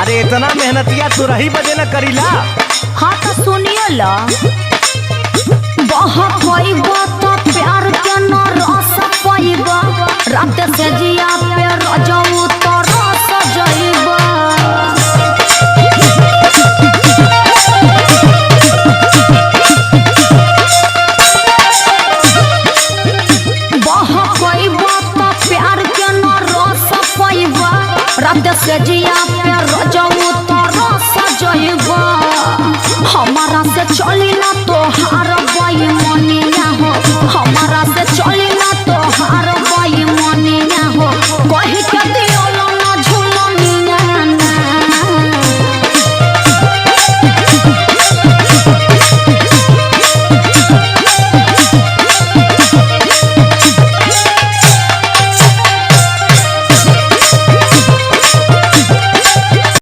अरे इतना मेहनतिया तू रही बजे न करीला। हाँ तो सुनियो ला बहुत होइबा तो प्यार के न रस पाइबा रात से जिया पे रजऊ तो रस जइबा।